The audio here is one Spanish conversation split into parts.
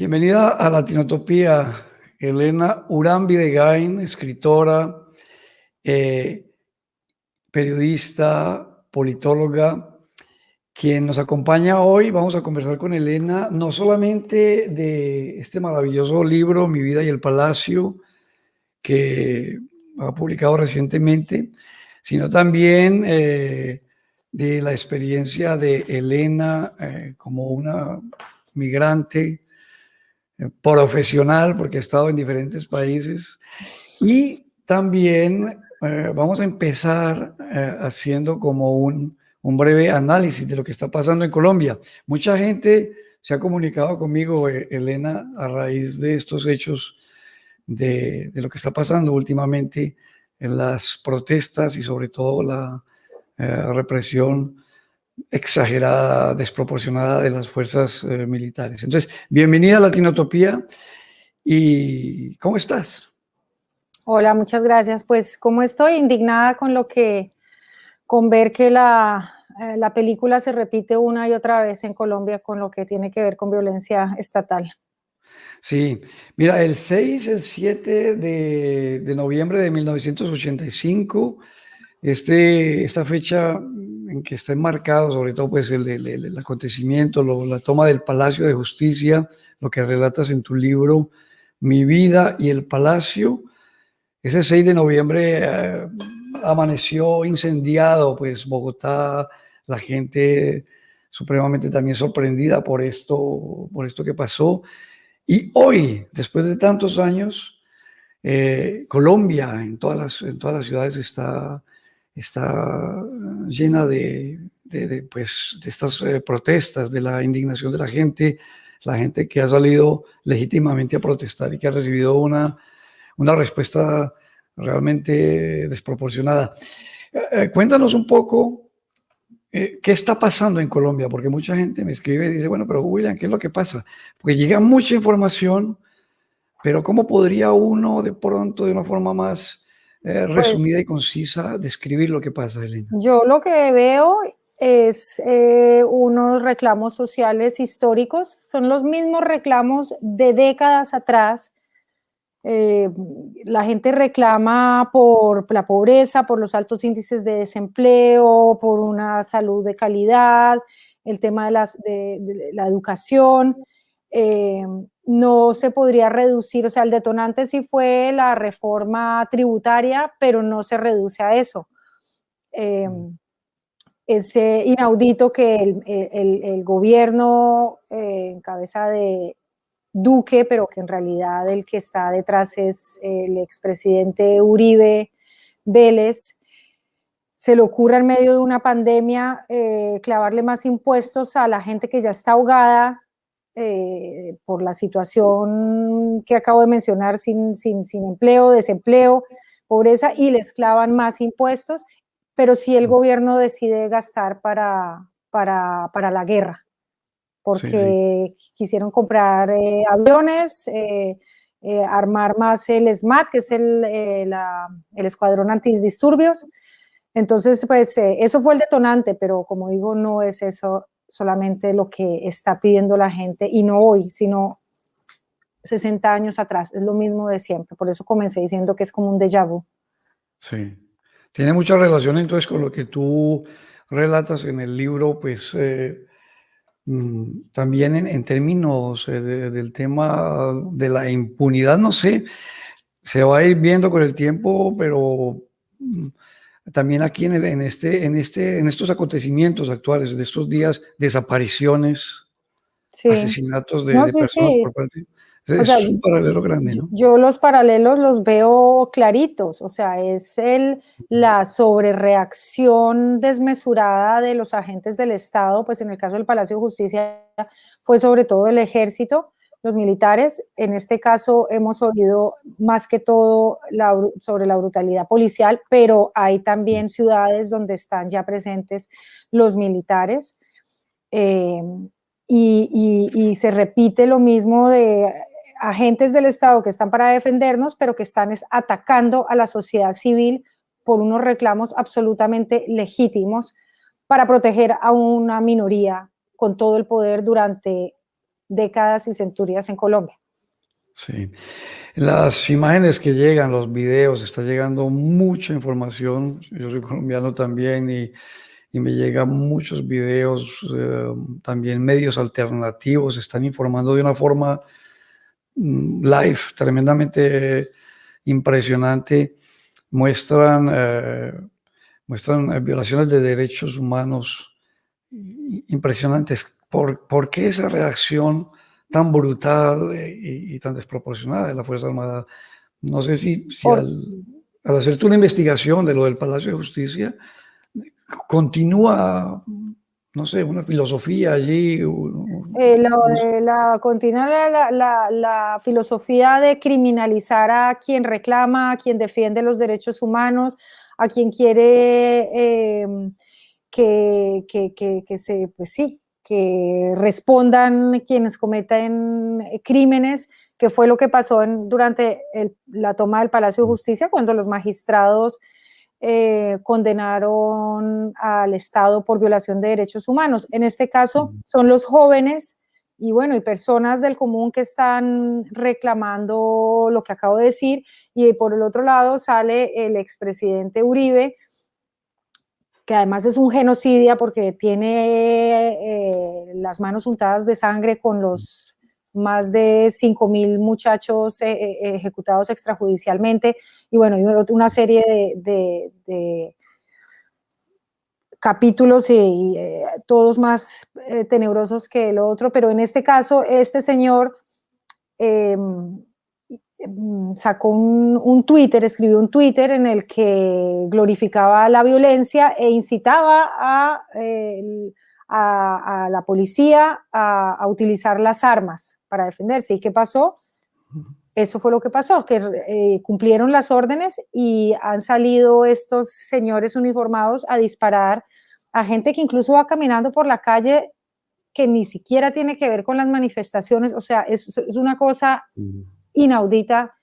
Bienvenida a Latinotopía, Elena Urán Videgain, escritora, eh, periodista, politóloga, quien nos acompaña hoy. Vamos a conversar con Elena no solamente de este maravilloso libro, Mi vida y el Palacio, que ha publicado recientemente, sino también de la experiencia de Elena como una migrante profesional, porque he estado en diferentes países. Y también vamos a empezar haciendo como un breve análisis de lo que está pasando en Colombia. Mucha gente se ha comunicado conmigo, Elena, a raíz de estos hechos, de lo que está pasando últimamente en las protestas y sobre todo la represión exagerada, desproporcionada de las fuerzas militares. Entonces, bienvenida a Latinotopía. ¿Y cómo estás? Hola, muchas gracias. Pues como estoy indignada con ver que la película se repite una y otra vez en Colombia con lo que tiene que ver con violencia estatal. Sí, mira, el 6, el 7 de noviembre de 1985, esta fecha en que está enmarcado sobre todo pues el acontecimiento, la toma del Palacio de Justicia, lo que relatas en tu libro, Mi vida y el Palacio. Ese 6 de noviembre amaneció incendiado, pues Bogotá, la gente supremamente también sorprendida por esto que pasó. Y hoy, después de tantos años, Colombia en todas las ciudades está llena pues, de estas protestas, de la indignación de la gente que ha salido legítimamente a protestar y que ha recibido una respuesta realmente desproporcionada. Cuéntanos un poco qué está pasando en Colombia, porque mucha gente me escribe y dice, bueno, pero William, ¿qué es lo que pasa? Porque llega mucha información, pero ¿cómo podría uno de pronto, de una forma más Pues resumida y concisa, describir lo que pasa, Elena? yo lo que veo es unos reclamos sociales históricos, son los mismos reclamos de décadas atrás. Eh, la gente reclama por la pobreza, por los altos índices de desempleo, por una salud de calidad, el tema de la educación. eh, no se podría reducir, o sea, el detonante sí fue la reforma tributaria, pero no se reduce a eso. Eh, es inaudito que el gobierno en cabeza de Duque, pero que en realidad el que está detrás es el expresidente Uribe Vélez, se le ocurra en medio de una pandemia clavarle más impuestos a la gente que ya está ahogada por la situación que acabo de mencionar, sin empleo, desempleo, pobreza, y les clavan más impuestos, pero si el gobierno decide gastar para la guerra, Sí, sí. porque quisieron comprar aviones, armar más el SMAT, que es el Escuadrón Antidisturbios. Entonces, pues eso fue el detonante, pero como digo, no es eso solamente lo que está pidiendo la gente, y no hoy, sino 60 años atrás, es lo mismo de siempre. Por eso comencé diciendo que es como un déjà vu. Sí. Tiene mucha relación entonces con lo que tú relatas en el libro, pues también en términos del tema de la impunidad, no sé, se va a ir viendo con el tiempo, pero mm, también aquí en estos acontecimientos actuales, de estos días, desapariciones, Sí, asesinatos no, de sí, personas sí. por parte. O sea, Es un paralelo grande, ¿no? yo los paralelos los veo claritos, o sea, es la sobrereacción desmesurada de los agentes del Estado, pues en el caso del Palacio de Justicia fue sobre todo el ejército, los militares. En este caso hemos oído más que todo sobre la brutalidad policial, pero hay también ciudades donde están ya presentes los militares. Eh, y se repite lo mismo de agentes del Estado que están para defendernos, pero que están atacando a la sociedad civil por unos reclamos absolutamente legítimos para proteger a una minoría con todo el poder durante décadas y centurias en Colombia. Sí. Las imágenes que llegan, los videos, está llegando mucha información. Yo soy colombiano también y me llegan muchos videos, también medios alternativos, están informando de una forma live, tremendamente impresionante. Muestran violaciones de derechos humanos impresionantes. ¿Por qué esa reacción tan brutal y tan desproporcionada de la Fuerza Armada? No sé si al hacer tú una investigación de lo del Palacio de Justicia, continúa, no sé, una filosofía allí. Continúa la filosofía de criminalizar a quien reclama, a quien defiende los derechos humanos, a quien quiere que respondan quienes cometen crímenes, que fue lo que pasó durante la toma del Palacio de Justicia, cuando los magistrados condenaron al Estado por violación de derechos humanos. En este caso son los jóvenes y personas del común que están reclamando lo que acabo de decir, y por el otro lado sale el expresidente Uribe, que además es un genocidia porque tiene las manos untadas de sangre con los más de 5.000 muchachos ejecutados extrajudicialmente, y una serie de capítulos y todos más tenebrosos que el otro, pero en este caso este señor sacó un Twitter, escribió un Twitter en el que glorificaba la violencia e incitaba a la policía a utilizar las armas para defenderse. ¿Y qué pasó? Eso fue lo que pasó, que cumplieron las órdenes y han salido estos señores uniformados a disparar a gente que incluso va caminando por la calle, que ni siquiera tiene que ver con las manifestaciones. O sea, es una cosa inaudita,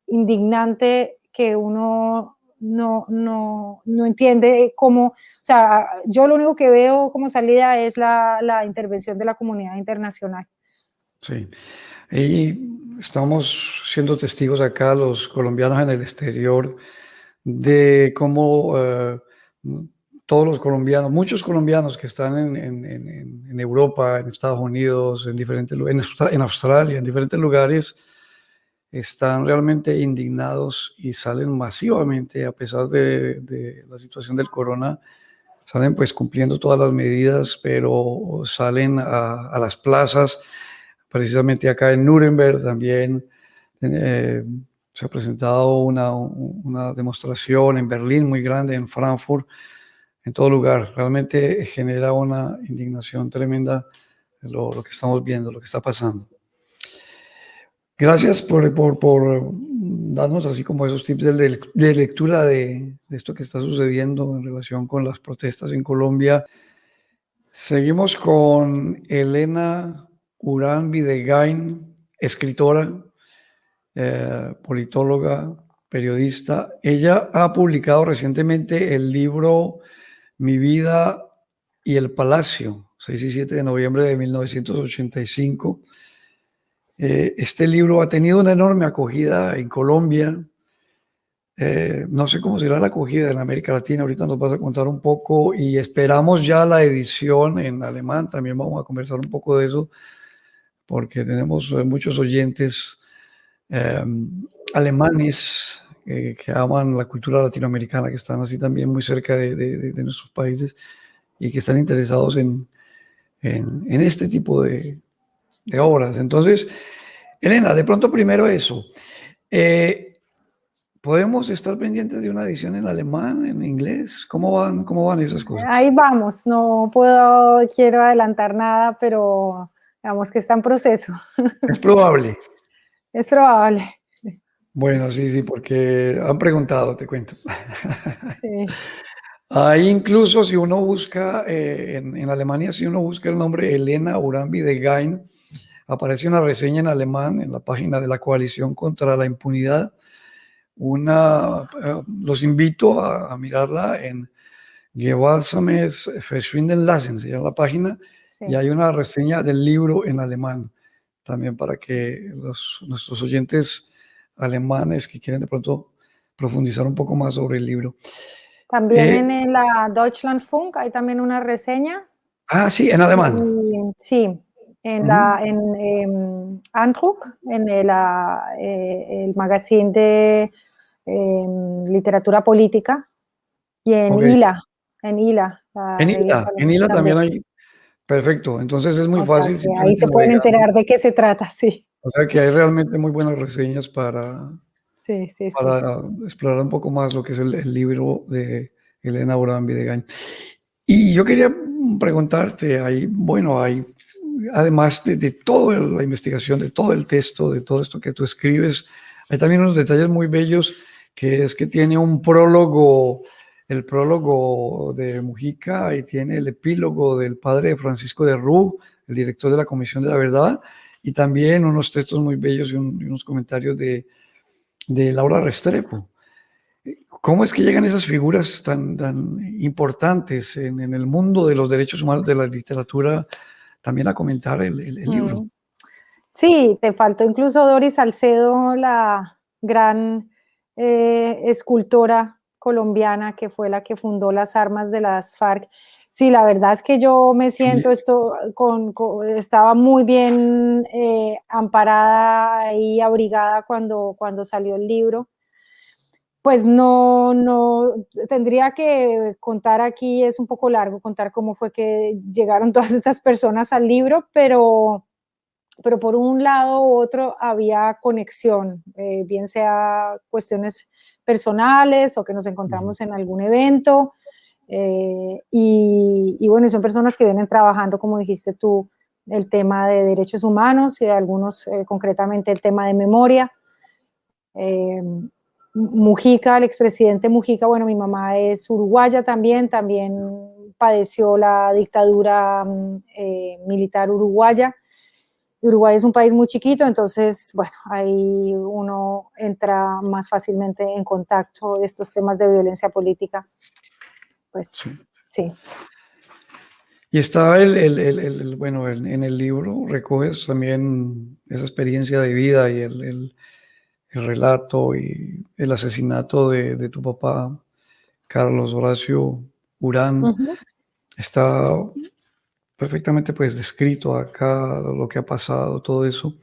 indignante, que uno no entiende cómo. O sea, yo lo único que veo como salida es la intervención de la comunidad internacional. Sí, y estamos siendo testigos acá, los colombianos en el exterior, de cómo todos los colombianos, muchos colombianos que están en Europa, en Estados Unidos, en Australia, en diferentes lugares, están realmente indignados y salen masivamente, a pesar de la situación del corona, salen pues cumpliendo todas las medidas, pero salen a las plazas. Precisamente acá en Nuremberg también se ha presentado una demostración, en Berlín muy grande, en Frankfurt, en todo lugar. Realmente genera una indignación tremenda lo que estamos viendo, lo que está pasando. Gracias por darnos así como esos tips de lectura de esto que está sucediendo en relación con las protestas en Colombia. Seguimos con Elena Urán Videgain, escritora, politóloga, periodista. Ella ha publicado recientemente el libro Mi vida y el Palacio, 6 y 7 de noviembre de 1985. Este libro ha tenido una enorme acogida en Colombia. No sé cómo será la acogida en América Latina, ahorita nos vas a contar un poco, y esperamos ya la edición en alemán, también vamos a conversar un poco de eso, porque tenemos muchos oyentes alemanes que aman la cultura latinoamericana, que están así también muy cerca de nuestros países y que están interesados en este tipo de obras. Entonces, Elena, de pronto primero eso. ¿Podemos estar pendientes de una edición en alemán, en inglés? ¿Cómo van esas cosas? Ahí vamos, no quiero adelantar nada, pero digamos que está en proceso. Es probable. Es probable. Bueno, sí, porque han preguntado, te cuento. Sí. Ahí incluso si uno busca, en Alemania, si uno busca el nombre Elena Urán Videgain, aparece una reseña en alemán en la página de la Coalición contra la Impunidad. Los invito a mirarla en Gewaltsames Verschwinden lassen, se llama la página, sí. Y hay una reseña del libro en alemán, también para que nuestros oyentes alemanes que quieren de pronto profundizar un poco más sobre el libro. También en la Deutschlandfunk hay también una reseña. Sí, en alemán. Sí, en Andruck, en el magazine de literatura política, y en Ok. ILA, la revista En ILA también también. hay. Perfecto. Entonces es muy O sea, fácil que ahí simplemente se pueden navegando. enterar de qué se trata, sí. O sea que hay realmente muy buenas reseñas Sí, sí, sí. para explorar un poco más lo que es el libro de Elena Brown Videgain. Y yo quería preguntarte, hay, además de toda la investigación, de todo el texto, de todo esto que tú escribes, hay también unos detalles muy bellos, que es que tiene un prólogo, el prólogo de Mujica, y tiene el epílogo del padre Francisco de Rú, el director de la Comisión de la Verdad, y también unos textos muy bellos y unos comentarios de Laura Restrepo. ¿Cómo es que llegan esas figuras tan importantes en el mundo de los derechos humanos, de la literatura, también a comentar el libro? Sí, te faltó incluso Doris Salcedo, la gran escultora colombiana que fue la que fundó las armas de las FARC. Sí, la verdad es que yo me siento estaba muy bien amparada y abrigada cuando salió el libro. Pues no, tendría que contar aquí, es un poco largo contar cómo fue que llegaron todas estas personas al libro, pero por un lado u otro había conexión, bien sea cuestiones personales o que nos encontramos en algún evento. Y bueno, son personas que vienen trabajando, como dijiste tú, el tema de derechos humanos y algunos, concretamente el tema de memoria. Mujica, el expresidente Mujica, bueno, mi mamá es uruguaya también padeció la dictadura militar uruguaya. Uruguay es un país muy chiquito, entonces, bueno, ahí uno entra más fácilmente en contacto de estos temas de violencia política. Pues Sí. sí. Y está bueno, en el libro recoges también esa experiencia de vida y el relato y el asesinato de tu papá, Carlos Horacio Urán. Uh-huh. Está perfectamente pues descrito acá lo que ha pasado, todo eso.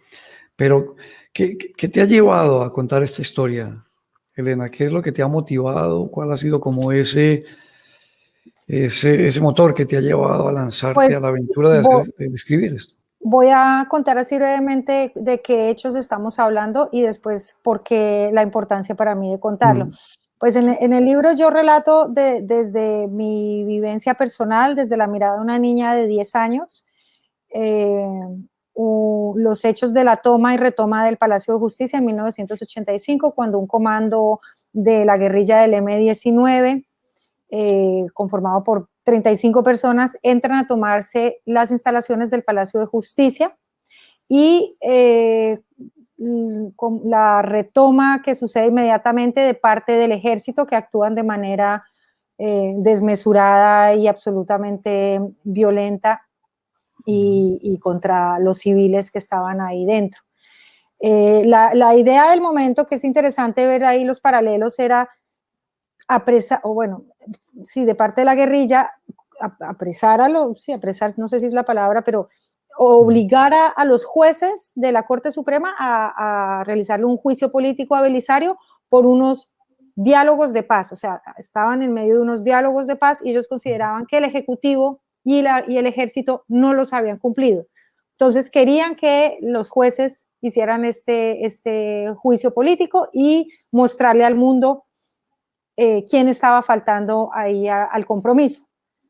Pero, ¿qué te ha llevado a contar esta historia, Elena? ¿Qué es lo que te ha motivado? ¿Cuál ha sido como ese motor que te ha llevado a lanzarte a Pues la aventura de escribir esto? voy a contar así brevemente de qué hechos estamos hablando y después por qué la importancia para mí de contarlo. Pues en el libro yo relato desde mi vivencia personal, desde la mirada de una niña de 10 años, los hechos de la toma y retoma del Palacio de Justicia en 1985, cuando un comando de la guerrilla del M-19, conformado por 35 personas, entran a tomarse las instalaciones del Palacio de Justicia y con la retoma que sucede inmediatamente de parte del ejército, que actúan de manera desmesurada y absolutamente violenta y contra los civiles que estaban ahí dentro. La idea del momento, que es interesante ver ahí los paralelos, era apresar, o bueno, sí, de parte de la guerrilla, apresar apresar, no sé si es la palabra, pero obligar a los jueces de la Corte Suprema a realizarle un juicio político a Belisario por unos diálogos de paz. O sea, estaban en medio de unos diálogos de paz y ellos consideraban que el Ejecutivo y el Ejército no los habían cumplido. Entonces querían que los jueces hicieran este juicio político y mostrarle al mundo quién estaba faltando ahí al compromiso.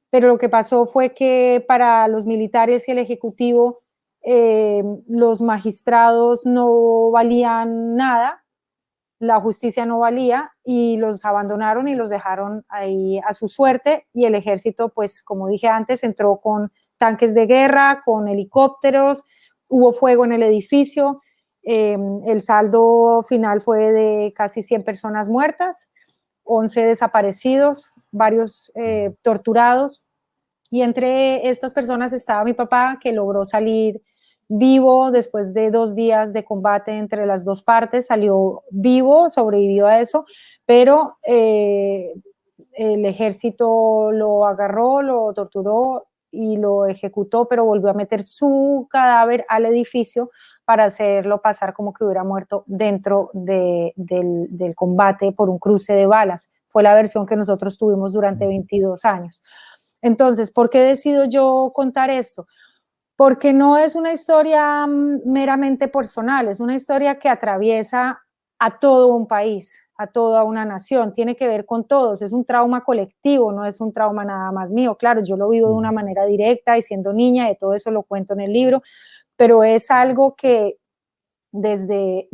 Pero lo que pasó fue que para los militares y el Ejecutivo, los magistrados no valían nada, la justicia no valía y los abandonaron y los dejaron ahí a su suerte, y el ejército, pues como dije antes, entró con tanques de guerra, con helicópteros, hubo fuego en el edificio, el saldo final fue de casi 100 personas muertas, 11 desaparecidos, varios torturados, Y entre estas personas estaba mi papá, que logró salir vivo después de 2 días de combate entre las dos partes, salió vivo, sobrevivió a eso, pero el ejército lo agarró, lo torturó y lo ejecutó, pero volvió a meter su cadáver al edificio para hacerlo pasar como que hubiera muerto dentro del combate por un cruce de balas. Fue la versión que nosotros tuvimos durante 22 años. Entonces, ¿por qué decido yo contar esto? Porque no es una historia meramente personal, es una historia que atraviesa a todo un país, a toda una nación, tiene que ver con todos, es un trauma colectivo, no es un trauma nada más mío. Claro, yo lo vivo de una manera directa y siendo niña, de todo eso lo cuento en el libro, pero es algo que desde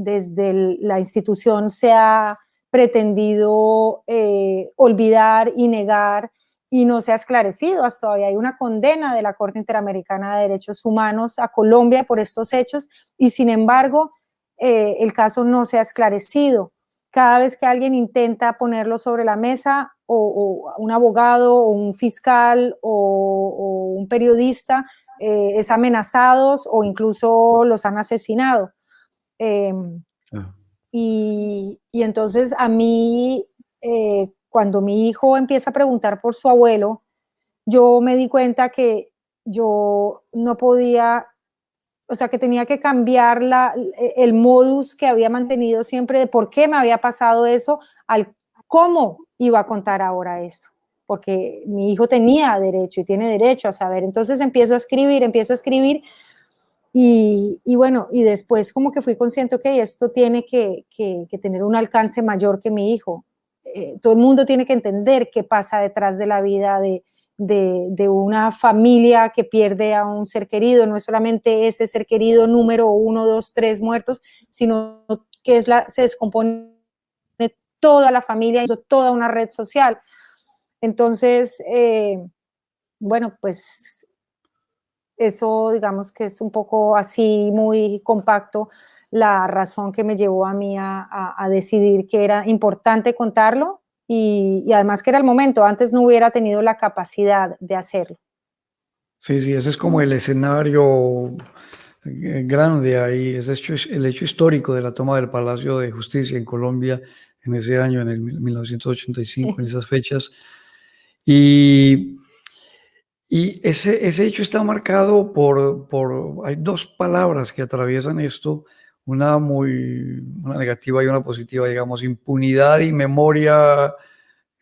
la institución se ha pretendido olvidar y negar y no se ha esclarecido. Hasta todavía hay una condena de la Corte Interamericana de Derechos Humanos a Colombia por estos hechos y sin embargo el caso no se ha esclarecido. Cada vez que alguien intenta ponerlo sobre la mesa, o un abogado, o un fiscal, o un periodista, es amenazados o incluso los han asesinado. Eh, y entonces a mí, cuando mi hijo empieza a preguntar por su abuelo, yo me di cuenta que yo no podía, o sea, que tenía que cambiar el modus que había mantenido siempre de por qué me había pasado eso, al cómo iba a contar ahora eso, porque mi hijo tenía derecho y tiene derecho a saber. Entonces empiezo a escribir y bueno, y después como que fui consciente, ok, esto tiene que tener un alcance mayor que mi hijo. Todo el mundo tiene que entender qué pasa detrás de la vida de una familia que pierde a un ser querido. No es solamente ese ser querido número 1, 2, 3 muertos, sino que se descompone toda la familia, toda una red social. Entonces, bueno, pues eso digamos que es un poco así muy compacto la razón que me llevó a mí a decidir que era importante contarlo y además que era el momento, antes no hubiera tenido la capacidad de hacerlo. Sí, sí, ese es como el escenario grande ahí, es el hecho histórico de la toma del Palacio de Justicia en Colombia en ese año, en el 1985, en esas fechas. Y, y ese hecho está marcado hay dos palabras que atraviesan esto, una negativa y una positiva, digamos, impunidad y memoria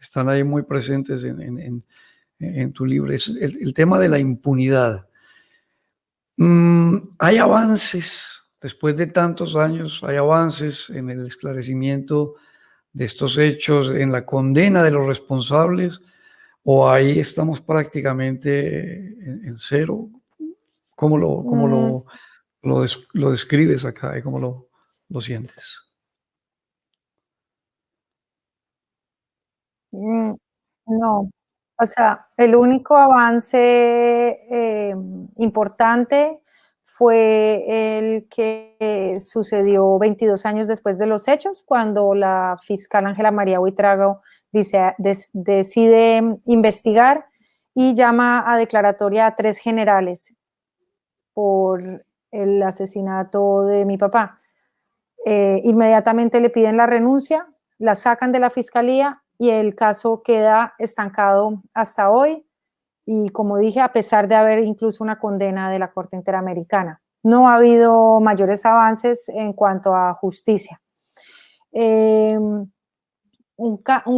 están ahí muy presentes en tu libro. Es el tema de la impunidad. Hay avances, después de tantos años, hay avances en el esclarecimiento de estos hechos, en la condena de los responsables, o ahí estamos prácticamente en cero. ¿Cómo Mm, lo describes acá y cómo lo sientes? mm, no, o sea, el único avance importante fue el que sucedió 22 años después de los hechos, cuando la fiscal Ángela María Buitrago decide investigar y llama a declaratoria a 3 generales por el asesinato de mi papá. Inmediatamente le piden la renuncia, la sacan de la fiscalía y el caso queda estancado hasta hoy. Y como dije, a pesar de haber incluso una condena de la Corte Interamericana, no ha habido mayores avances en cuanto a justicia. Un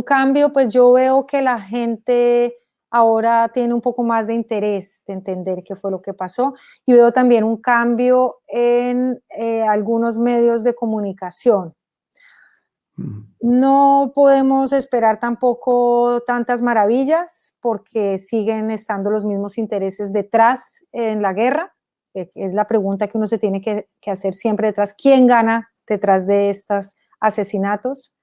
cambio, pues yo veo que la gente ahora tiene un poco más de interés de entender qué fue lo que pasó y veo también un cambio en algunos medios de comunicación. Mm, No podemos esperar tampoco tantas maravillas porque siguen estando los mismos intereses detrás en la guerra. Es la pregunta que uno se tiene que hacer siempre detrás. ¿Quién gana detrás de estos asesinatos?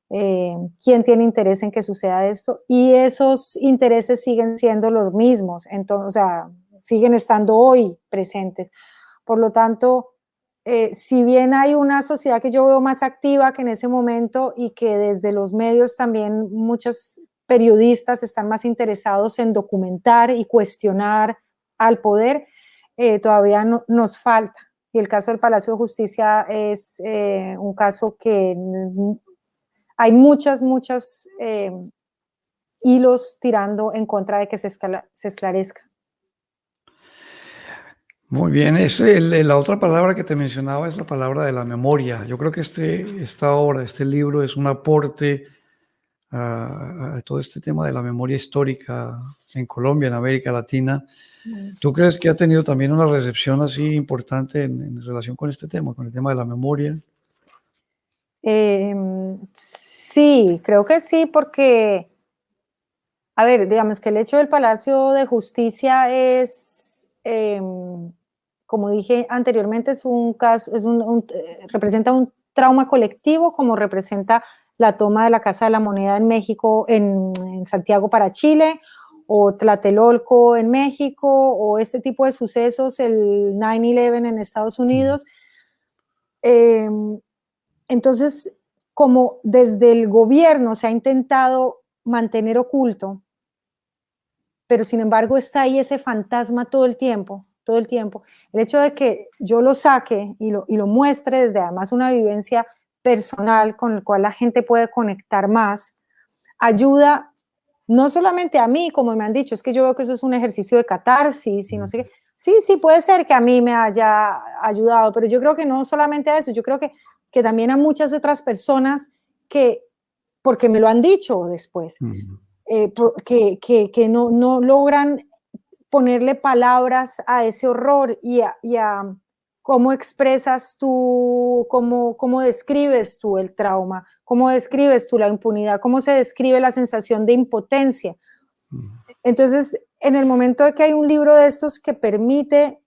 ¿Quién tiene interés en que suceda esto? Y esos intereses siguen siendo los mismos, entonces, o sea, siguen estando hoy presentes. Por lo tanto, si bien hay una sociedad que yo veo más activa que en ese momento y que desde los medios también muchas periodistas están más interesados en documentar y cuestionar al poder, todavía nos falta. Y el caso del Palacio de Justicia es un caso que hay muchos hilos tirando en contra de que se esclarezca. Muy bien, la otra palabra que te mencionaba es la palabra de la memoria. Yo creo que esta obra, este libro es un aporte a todo este tema de la memoria histórica en Colombia, en América Latina. ¿Tú crees que ha tenido también una recepción así importante en relación con este tema, con el tema de la memoria? Sí, creo que sí, porque, a ver, digamos que el hecho del Palacio de Justicia es, como dije anteriormente, es un caso, representa un trauma colectivo, como representa la toma de la Casa de la Moneda en México, en Santiago para Chile, o Tlatelolco en México, o este tipo de sucesos, el 9/11 en Estados Unidos. Entonces, como desde el gobierno se ha intentado mantener oculto, pero sin embargo está ahí ese fantasma todo el tiempo, todo el tiempo. El hecho de que yo lo saque y lo muestre desde además una vivencia personal con la cual la gente puede conectar más, ayuda no solamente a mí, como me han dicho, es que yo veo que eso es un ejercicio de catarsis y no sé qué. Sí, sí, puede ser que a mí me haya ayudado, pero yo creo que no solamente a eso, yo creo que también a muchas otras personas que, porque me lo han dicho después, que no logran ponerle palabras a ese horror y a cómo expresas tú, cómo describes tú el trauma, cómo describes tú la impunidad, cómo se describe la sensación de impotencia. Entonces, en el momento de que hay un libro de estos que permite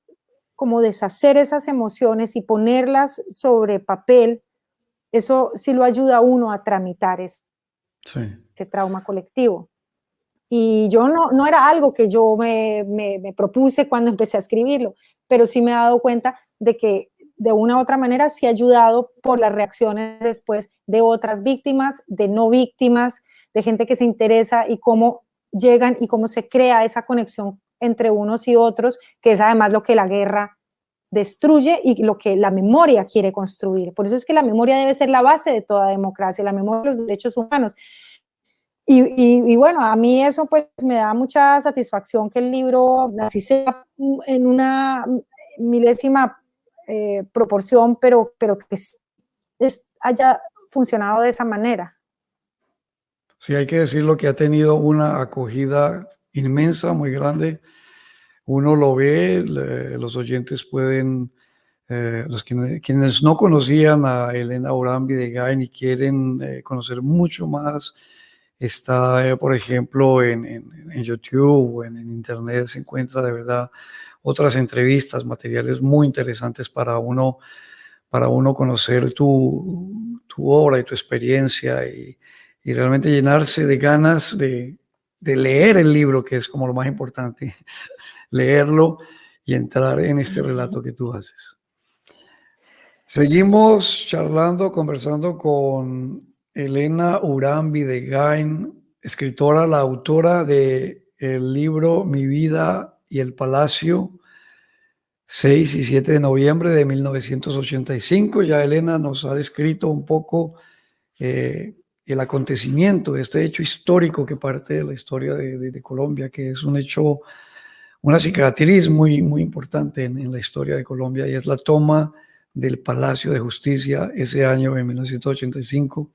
como deshacer esas emociones y ponerlas sobre papel, eso sí lo ayuda a uno a tramitar ese trauma colectivo. Y yo no era algo que yo me propuse cuando empecé a escribirlo, pero sí me he dado cuenta de que de una u otra manera sí ha ayudado por las reacciones después de otras víctimas, de no víctimas, de gente que se interesa y cómo llegan y cómo se crea esa conexión entre unos y otros, que es además lo que la guerra destruye y lo que la memoria quiere construir. Por eso es que la memoria debe ser la base de toda democracia, la memoria de los derechos humanos. Y bueno, a mí eso pues me da mucha satisfacción que el libro, así sea en una milésima proporción, pero que haya funcionado de esa manera. Sí, hay que decirlo que ha tenido una acogida inmensa, muy grande. Uno lo ve, los oyentes pueden, quienes no conocían a Elena Urambi de Gain y quieren conocer mucho más, está, por ejemplo, en YouTube o en Internet se encuentra de verdad otras entrevistas, materiales muy interesantes para uno conocer tu obra y tu experiencia y realmente llenarse de ganas de leer el libro, que es como lo más importante, leerlo y entrar en este relato que tú haces. Seguimos charlando, conversando con Elena Urambi de Gain, escritora, la autora del libro Mi vida y el Palacio, 6 y 7 de noviembre de 1985. Ya Elena nos ha descrito un poco el acontecimiento, este hecho histórico que parte de la historia de Colombia, que es un hecho, una cicatriz muy, muy importante en la historia de Colombia, y es la toma del Palacio de Justicia ese año en 1985.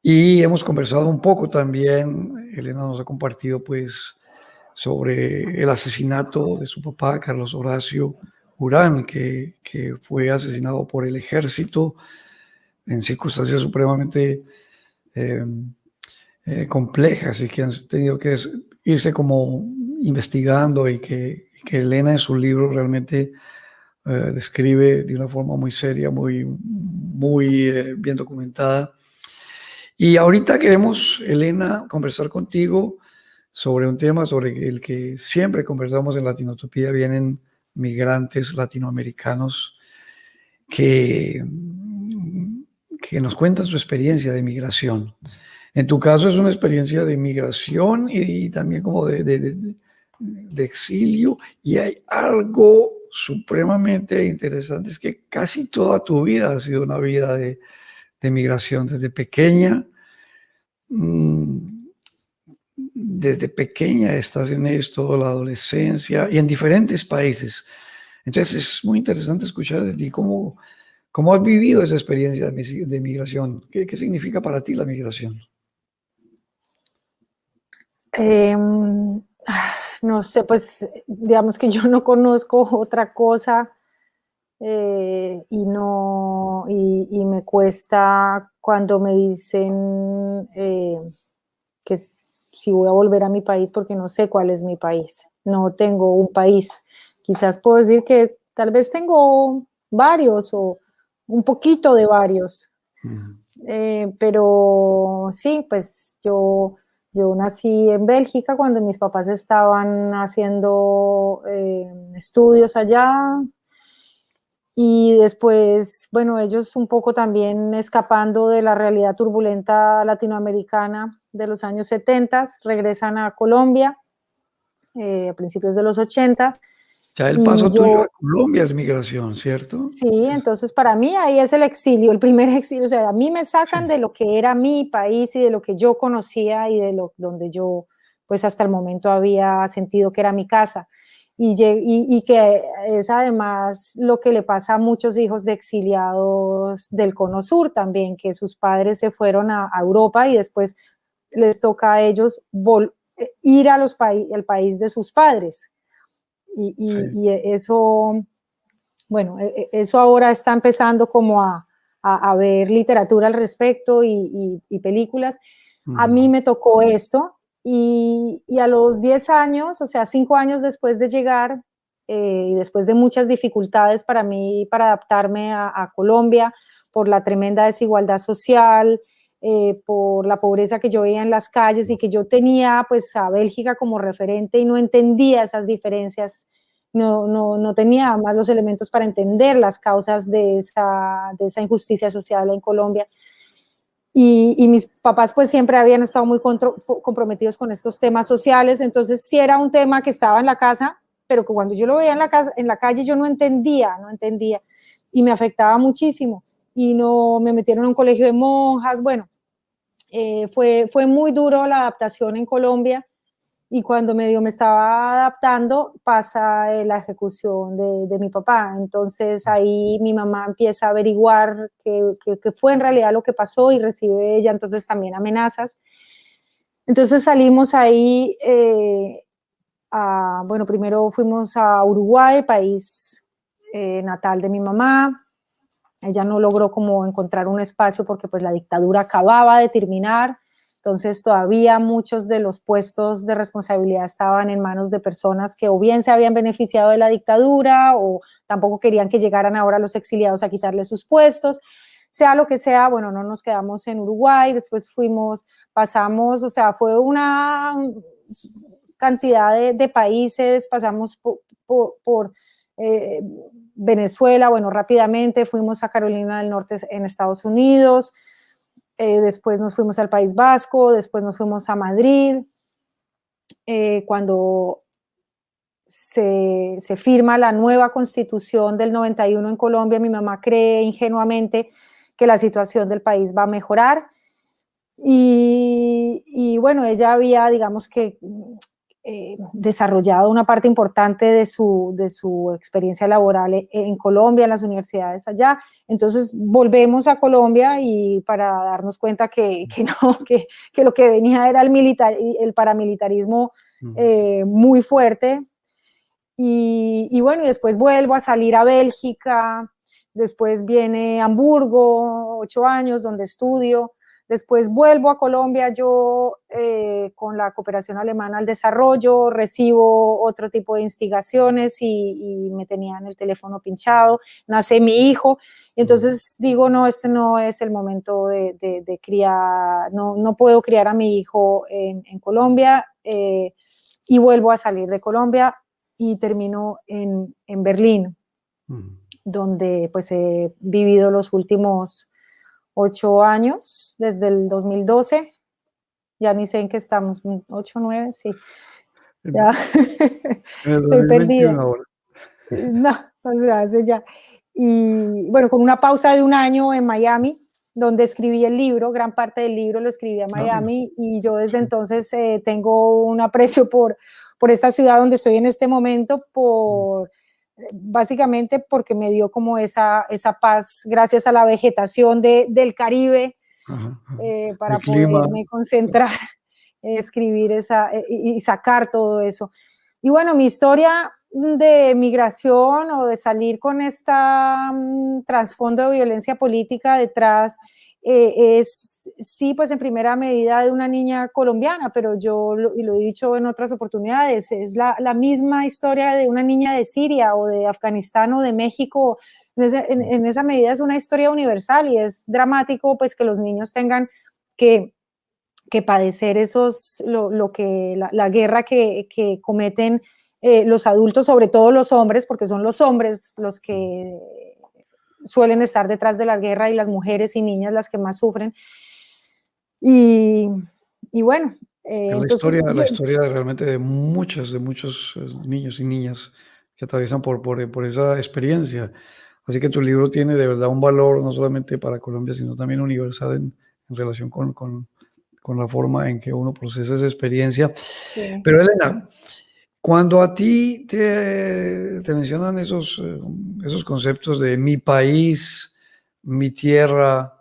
Y hemos conversado un poco también, Elena nos ha compartido pues sobre el asesinato de su papá, Carlos Horacio Urán, que fue asesinado por el ejército en circunstancias supremamente complejas y que han tenido que irse como investigando y que Elena en su libro realmente describe de una forma muy seria, muy, muy bien documentada. Y ahorita queremos, Elena, conversar contigo sobre un tema sobre el que siempre conversamos en Latinotopía. Vienen migrantes latinoamericanos que nos cuentan su experiencia de migración. En tu caso es una experiencia de migración y también como de exilio, y hay algo supremamente interesante, es que casi toda tu vida ha sido una vida de migración desde pequeña. mm, Desde pequeña estás en esto, la adolescencia y en diferentes países. Entonces es muy interesante escuchar de ti cómo has vivido esa experiencia de migración. ¿Qué significa para ti la migración? No sé, pues digamos que yo no conozco otra cosa y me cuesta cuando me dicen que si voy a volver a mi país porque no sé cuál es mi país. No tengo un país. Quizás puedo decir que tal vez tengo varios o un poquito de varios. Mm. Pero sí, pues yo nací en Bélgica cuando mis papás estaban haciendo estudios allá y después, bueno, ellos un poco también escapando de la realidad turbulenta latinoamericana de los años 70, regresan a Colombia a principios de los 80 Ya el y paso tuyo a yo Colombia es migración, ¿cierto? sí, entonces para mí ahí es el exilio, el primer exilio, o sea, a mí me sacan Sí. de lo que era mi país y de lo que yo conocía y de lo donde yo pues hasta el momento había sentido que era mi casa y que es además lo que le pasa a muchos hijos de exiliados del Cono Sur también, que sus padres se fueron a Europa y después les toca a ellos ir a al país de sus padres Sí. y eso bueno, eso ahora está empezando como a ver literatura al respecto y películas. A mí Ujú. me tocó esto y a los 10 años, o sea, 5 años después de llegar y después de muchas dificultades para mí, para adaptarme a Colombia, por la tremenda desigualdad social, por la pobreza que yo veía en las calles y que yo tenía pues a Bélgica como referente y no entendía esas diferencias no tenía más los elementos para entender las causas de esa injusticia social en Colombia. Y mis papás pues siempre habían estado muy comprometidos con estos temas sociales, entonces sí era un tema que estaba en la casa, pero que cuando yo lo veía en la calle yo no entendía y me afectaba muchísimo. Y no me metieron a un colegio de monjas, bueno, fue muy duro la adaptación en Colombia y cuando medio me estaba adaptando pasa la ejecución de mi papá. Entonces ahí mi mamá empieza a averiguar qué fue en realidad lo que pasó y recibe ella entonces también amenazas. Entonces salimos ahí, bueno, primero fuimos a Uruguay, país natal de mi mamá. Ella no logró como encontrar un espacio porque pues la dictadura acababa de terminar, entonces todavía muchos de los puestos de responsabilidad estaban en manos de personas que o bien se habían beneficiado de la dictadura o tampoco querían que llegaran ahora los exiliados a quitarle sus puestos. Sea lo que sea, bueno, no nos quedamos en Uruguay, después pasamos, o sea, fue una cantidad de países, pasamos por eh, Venezuela, bueno, rápidamente fuimos a Carolina del Norte en Estados Unidos, después nos fuimos al País Vasco, después nos fuimos a Madrid, cuando se firma la nueva constitución del 91 en Colombia, mi mamá cree ingenuamente que la situación del país va a mejorar y bueno, ella había, digamos que desarrollado una parte importante de su experiencia laboral en Colombia, en las universidades allá. Entonces volvemos a Colombia y para darnos cuenta no, que lo que venía era el paramilitarismo muy fuerte. Y bueno, y después vuelvo a salir a Bélgica, después viene Hamburgo, 8 años, donde estudio. Después vuelvo a Colombia, yo con la cooperación alemana al desarrollo, recibo otro tipo de instigaciones y me tenían el teléfono pinchado, nace mi hijo, y entonces digo, no, este no es el momento de criar, no puedo criar a mi hijo en Colombia, y vuelvo a salir de Colombia y termino en Berlín, donde pues he vivido los últimos 8 años, desde el 2012 ya ni sé en qué estamos, 8, 9, sí, En ya el estoy perdida. 2021 ahora. No, o sea, hace ya. Y bueno, con una pausa de un año en Miami, donde escribí el libro, gran parte del libro lo escribí en Ah, Miami y yo desde sí. entonces tengo un aprecio por esta ciudad donde estoy en este momento, básicamente porque me dio como esa paz gracias a la vegetación del Caribe Ajá, ajá. El para clima. poderme concentrar, escribir y sacar todo eso. Y bueno, mi historia de migración o de salir con esta trasfondo de violencia política detrás es, sí, pues en primera medida de una niña colombiana, pero y lo he dicho en otras oportunidades, es la misma historia de una niña de Siria o de Afganistán o de México. En esa medida es una historia universal y es dramático pues que los niños tengan que padecer la guerra que cometen los adultos, sobre todo los hombres, porque son los hombres los que suelen estar detrás de la guerra y las mujeres y niñas las que más sufren. Y, y bueno, Es entonces la historia realmente de muchos niños y niñas que atraviesan por esa experiencia. Así que tu libro tiene de verdad un valor no solamente para Colombia, sino también universal en relación con la forma en que uno procesa esa experiencia. sí. Pero Elena, cuando a ti te mencionan esos conceptos de mi país, mi tierra,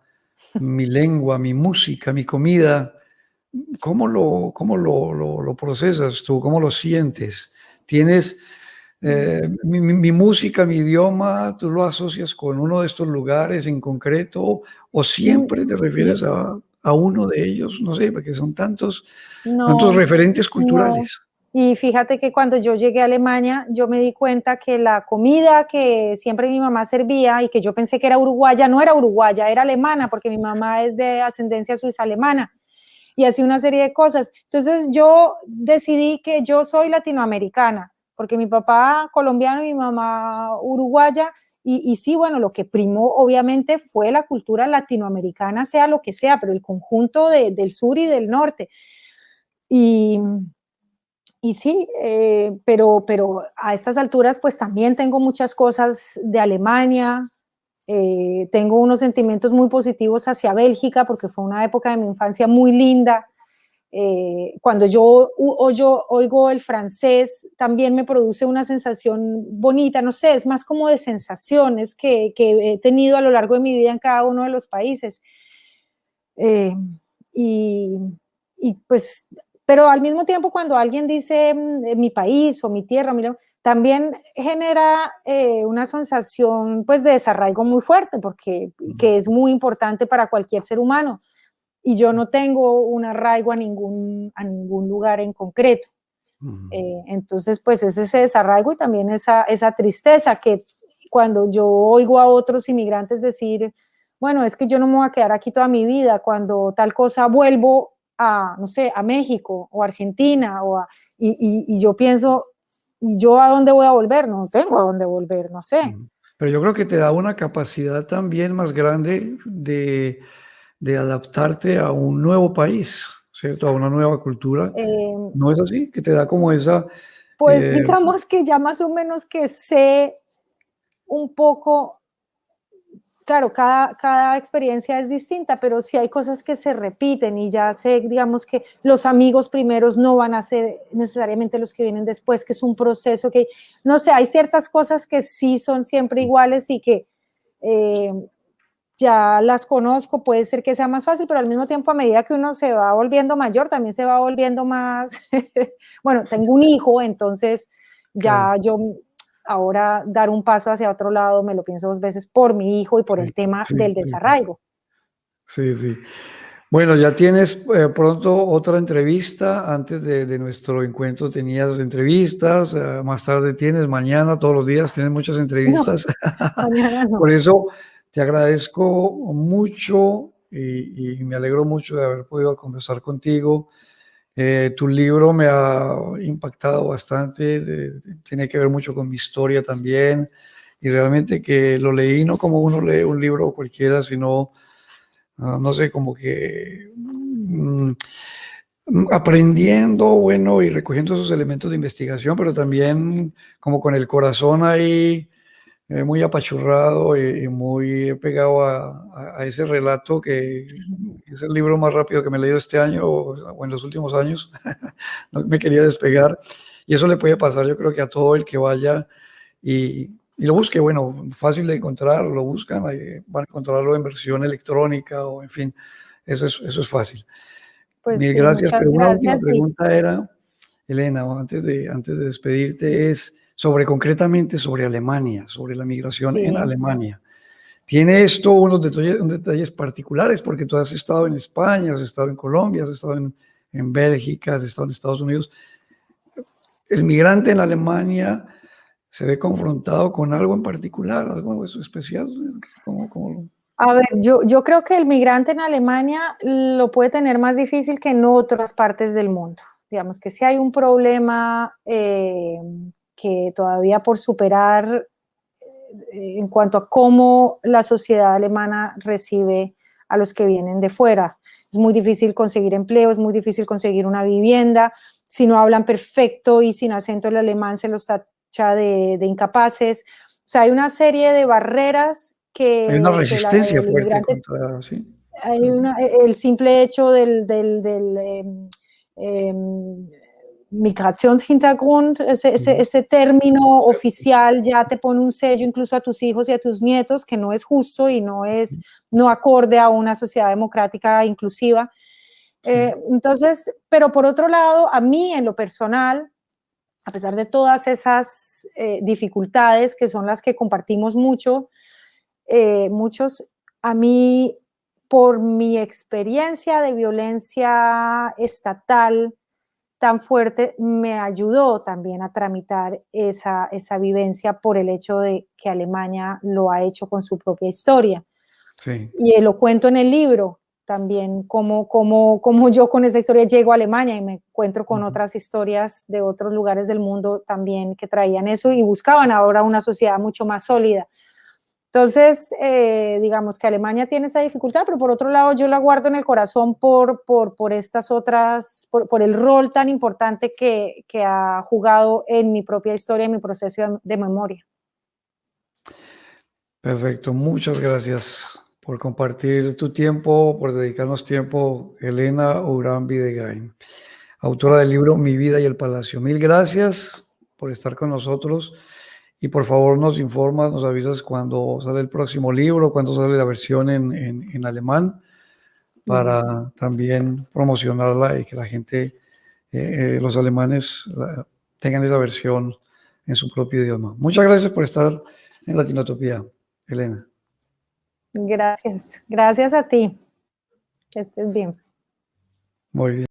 mi lengua, mi música, mi comida, ¿cómo lo procesas tú? ¿Cómo lo sientes? ¿Tienes mi música, mi idioma, tú lo asocias con uno de estos lugares en concreto o siempre te Yo, refieres a uno de ellos? No sé, porque son tantos no, referentes no. culturales. Y fíjate que cuando yo llegué a Alemania, yo me di cuenta que la comida que siempre mi mamá servía y que yo pensé que era uruguaya, no era uruguaya, era alemana, porque mi mamá es de ascendencia suiza-alemana y así una serie de cosas. Entonces yo decidí que yo soy latinoamericana, porque mi papá colombiano y mi mamá uruguaya, y sí, bueno, lo que primó obviamente fue la cultura latinoamericana, sea lo que sea, pero el conjunto del sur y del norte. Y, y sí, pero a estas alturas pues también tengo muchas cosas de Alemania, tengo unos sentimientos muy positivos hacia Bélgica porque fue una época de mi infancia muy linda. Cuando yo oigo el francés, también me produce una sensación bonita, no sé, es más como de sensaciones que he tenido a lo largo de mi vida en cada uno de los países. Eh, y, y, pues, pero al mismo tiempo cuando alguien dice mi país o mi tierra, también genera una sensación pues de desarraigo muy fuerte porque que es muy importante para cualquier ser humano y yo no tengo un arraigo a ningún lugar en concreto. Entonces, pues es ese desarraigo y también esa tristeza que cuando yo oigo a otros inmigrantes decir, bueno, es que yo no me voy a quedar aquí toda mi vida, cuando tal cosa vuelvo a, no sé, a México o Argentina, y yo pienso, ¿y yo a dónde voy a volver? No tengo a dónde volver, no sé. Pero yo creo que te da una capacidad también más grande de adaptarte a un nuevo país, ¿cierto? A una nueva cultura. Eh, ¿No es así? Que te da como esa, pues eh, digamos que ya más o menos que sé un poco. Claro, cada experiencia es distinta, pero sí hay cosas que se repiten y ya sé, digamos que los amigos primeros no van a ser necesariamente los que vienen después, que es un proceso que, no sé, hay ciertas cosas que sí son siempre iguales y que eh, ya las conozco, puede ser que sea más fácil, pero al mismo tiempo a medida que uno se va volviendo mayor, también se va volviendo más, bueno, tengo un hijo, entonces claro, ya yo ahora dar un paso hacia otro lado me lo pienso dos veces por mi hijo y por sí, el tema sí, del sí, sí, desarraigo. sí, sí. Bueno, ya tienes pronto otra entrevista. Antes de nuestro encuentro tenías entrevistas, más tarde tienes, mañana, todos los días tienes muchas No, entrevistas. mañana no. Por eso te agradezco mucho y me alegro mucho de haber podido conversar contigo. Tu libro me ha impactado bastante, tiene que ver mucho con mi historia también y realmente que lo leí no como uno lee un libro cualquiera, sino, no sé, como que aprendiendo, bueno, y recogiendo esos elementos de investigación, pero también como con el corazón ahí muy apachurrado y muy pegado a ese relato que es el libro más rápido que me he leído este año o en los últimos años. No me quería despegar. Y eso le puede pasar, yo creo que a todo el que vaya y lo busque. Bueno, fácil de encontrar, lo buscan, van a encontrarlo en versión electrónica o en fin, eso es fácil. Pues Mil sí, gracias, muchas pero una última gracias. Y pregunta era, Elena, antes de despedirte, es concretamente sobre Alemania, sobre la migración en sí. Alemania. ¿Tiene esto unos detalles particulares? Porque tú has estado en España, has estado en Colombia, has estado en Bélgica, has estado en Estados Unidos. ¿El migrante en Alemania se ve confrontado con algo en particular, algo especial? ¿Cómo? A ver, yo creo que el migrante en Alemania lo puede tener más difícil que en otras partes del mundo. Digamos que si hay un problema que todavía por superar en cuanto a cómo la sociedad alemana recibe a los que vienen de fuera. Es muy difícil conseguir empleo, es muy difícil conseguir una vivienda. Si no hablan perfecto y sin acento el alemán se los tacha de incapaces. O sea, hay una serie de barreras Hay una que resistencia el fuerte inmigrante, contra, sí. hay el simple hecho del Migrationshintergrund, ese término oficial ya te pone un sello incluso a tus hijos y a tus nietos que no es justo y no acorde a una sociedad democrática inclusiva. Entonces, pero por otro lado, a mí en lo personal, a pesar de todas esas dificultades que son las que compartimos muchos, a mí, por mi experiencia de violencia estatal tan fuerte, me ayudó también a tramitar esa vivencia por el hecho de que Alemania lo ha hecho con su propia historia. Sí. Y lo cuento en el libro también, cómo yo con esa historia llego a Alemania y me encuentro con otras historias de otros lugares del mundo también que traían eso y buscaban ahora una sociedad mucho más sólida. Entonces, digamos que Alemania tiene esa dificultad, pero por otro lado yo la guardo en el corazón por estas otras, por el rol tan importante que ha jugado en mi propia historia, en mi proceso de memoria. Perfecto, muchas gracias por compartir tu tiempo, por dedicarnos tiempo, Elena Urambi de Gain, autora del libro Mi vida y el Palacio. Mil gracias por estar con nosotros y por favor nos informas, nos avisas cuando sale el próximo libro, cuando sale la versión en alemán, para también promocionarla y que la gente, los alemanes, tengan esa versión en su propio idioma. Muchas gracias por estar en Latinotopía, Elena. Gracias, gracias a ti. Que estés bien. Muy bien.